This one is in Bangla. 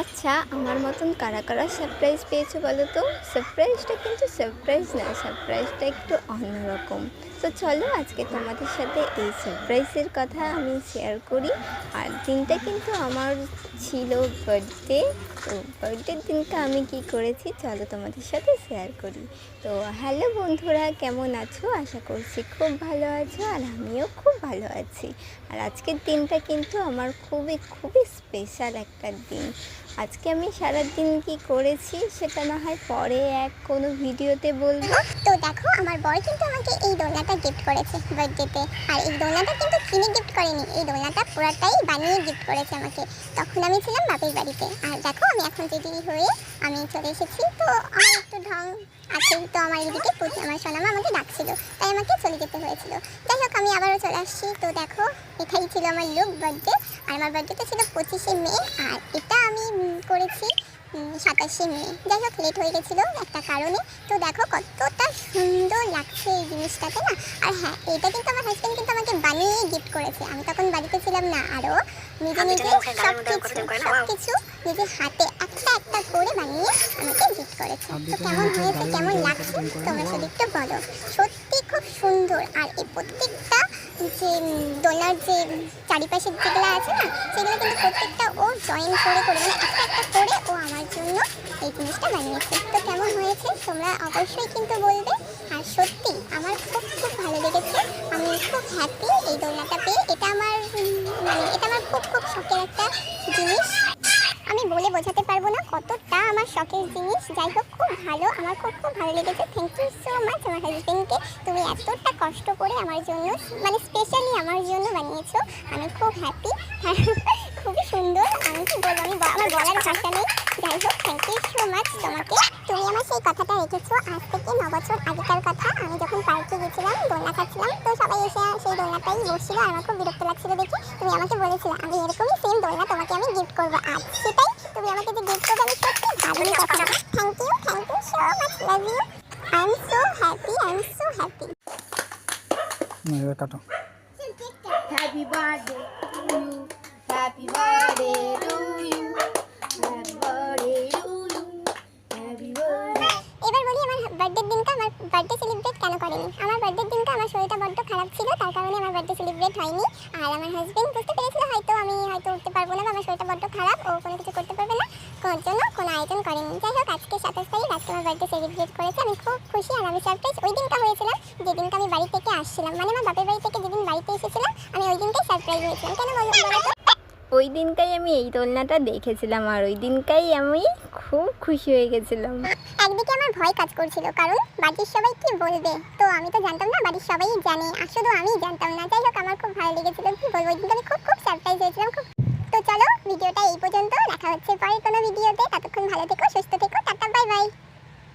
আচ্ছা, আমার মতন কারা কারা সারপ্রাইজ পেয়েছো বলো তো? সারপ্রাইজটা কিন্তু সারপ্রাইজ না, সারপ্রাইজটা একটু অন্যরকম। তো চলো আজকে তোমাদের সাথে এই সারপ্রাইজের কথা আমি শেয়ার করি। আর দিনটা কিন্তু আমার ছিল বার্থডে। তো বার্থডের দিনটা আমি কি করেছি চলো তোমাদের সাথে শেয়ার করি। তো হ্যালো বন্ধুরা, কেমন আছো? আশা করছি খুব ভালো আছো, আর আমিও খুব ভালো আছি। আর আজকের দিনটা কিন্তু আমার খুবই খুবই স্পেশাল একটা দিন। আজকে আমি সারাদিন কি করেছি সেটা না হয় পরে কোনো ভিডিওতে বলবো। তো দেখো, আমার বর কিন্তু আমাকে এই দোলনাটা গিফট করেছে বার্থডেতে। আর এই দোলনাটা কিন্তু কিনে গিফট করেনি, এই দোলনাটা পুরোটাই বানিয়ে গিফট করেছে আমাকে। তখন আমি ছিলাম বাপের বাড়িতে। আর দেখো, আমি এখন রেডি হয়ে আমি চলে এসেছি। তো আমার একটু ঢং আছে, তো আমার এদিকে আমার সোনামা আমাকে ডাকছিল, তাই আমাকে চলে যেতে হয়েছিল। যাই হোক, আমি আবারও চলে আসছি। তো দেখো, এটাই ছিল আমার লুক বার্থডে। আর আমার বার্থডেটা ছিল 25শে মে, আর এটা আমি করেছি 27শে মে। যাই হোক, লেট হয়ে গেছিলো একটা কারণে। তো দেখো কতটা সুন্দর লাগছে এই জিনিসটাতে না। আর হ্যাঁ, এটা কিন্তু আমার হাজব্যান্ড কিন্তু আমাকে বানিয়ে গিফট করেছে। আমি তখন বাড়িতে ছিলাম না, আরও নিজে নিজে সবকিছু নিজে হাতে একটা একটা করে বানিয়ে আমাকে গিফট করেছে। তো কেমন হয়েছে, কেমন লাগছে তোমরা শুধু একটু বলো। সত্যি খুব সুন্দর। আর এই প্রত্যেকটা যে দোলনার যে চারিপাশের যেগুলো আছে না, সেগুলো কিন্তু প্রত্যেকটা ও জয়েন করে করে মানে একটা একটা করে ও আমার জন্য এই জিনিসটা বানিয়েছে। তো কেমন হয়েছে তোমরা অবশ্যই কিন্তু বলবে। আর সত্যি আমার খুব খুব ভালো লেগেছে। আমি খুব হ্যাপি এই দোলনাটা পেয়ে। এটা আমার এটা আমার খুব খুব শখের একটা জিনিস। আমি বলে বোঝাতে পারবো না কতটা আমার শখের জিনিস। যাই হোক, খুব ভালো, আমার খুব খুব ভালো লেগেছে। থ্যাংক ইউ সো মাচ আমার হাজবেন্ডকে। তুমি এতটা কষ্ট করে আমার জন্য, মানে স্পেশালি আমার জন্য বানিয়েছো। আমি খুব হ্যাপি। খুবই সুন্দর। আমি কি বলবো, আমার বলার ভাষা নেই। যাই হোক, থ্যাংক ইউ সো মাচ তোমাকে। তুমি আমার সেই কথাটা রেখেছো। আজ থেকে 9 বছর আগেকার কথা। আমি যখন পার্কে গেছিলাম, দোলনা খাচ্ছিলাম, তো সবাই এসে সেই দোলনাটাই বসছিল। আর আমার খুব বিরক্ত লাগছিল দেখে তুমি আমাকে বলেছিলে আমি এরকমই সেম দোলনা তোমাকে আমি গিফট করবো। আজ সেটাই তুমি আমাকে যে গিফট করবে, আমি সত্যি ভালোই কথা। Thank you so much, love you. I am so happy, I am so happy. এবার কাটো। Happy birthday to you. Happy birthday to you. Happy birthday to you. Happy birthday. এবার বলি, আমার বার্থডের দিনটা আমার বার্থডে সেলিব্রেট কেন করেনি। আমার বার্থডের দিনটা আমার শরীরটা বড্ড খারাপ ছিল, তার কারণে আমার বার্থডে সেলিব্রেট হয়নি। আর আমার হাজবেন্ড বুঝতে পেরেছিল হয়তো আমি উঠতে পারবো না, বা আমার শরীরটা বড্ড খারাপ, ও কোনো কিছু করতে পারবে না, কোনোর জন্য কোনো আয়োজন করেনি। যাই হোক, আজকে 27 তারিখ, আজকে আমার বার্থডে সেলিব্রেট করেছে। আমি খুব খুশি। আর আমি সারপ্রাইজ ওই দিনটা হয়েছিলাম যেদিনটা আমি বাড়ি থেকে আসছিলাম, মানে আমার বাপের বাড়ি থেকে যেদিন বাড়িতে এসেছিলাম, আমি ওই দিনটাই সারপ্রাইজ হয়েছিলাম। কেন বলো তো? ওই দিনটাই আমি এই দোলনাটা দেখেছিলাম, আর ওই দিনটাই আমি খুব খুশি হয়ে গেছিলাম। একদিকে আমার ভয় কাজ করছিল, কারণ বাড়ির সবাই কি বলবে। তো আমি তো জানতাম না, বাড়ির সবাই জানে, আর শুধু আমিই জানতাম না। যাই হোক, আমার খুব ভালো লেগেছিল। কি বলবো, ওই দিনটা আমি খুব খুব সারপ্রাইজ হয়েছিলাম খুব। তো চলো, ভিডিওটা এই পর্যন্ত। দেখা হচ্ছে পরে কোনো ভিডিওতে। ততক্ষণ ভালো থেকো, সুস্থ থেকো। Tata, bye bye.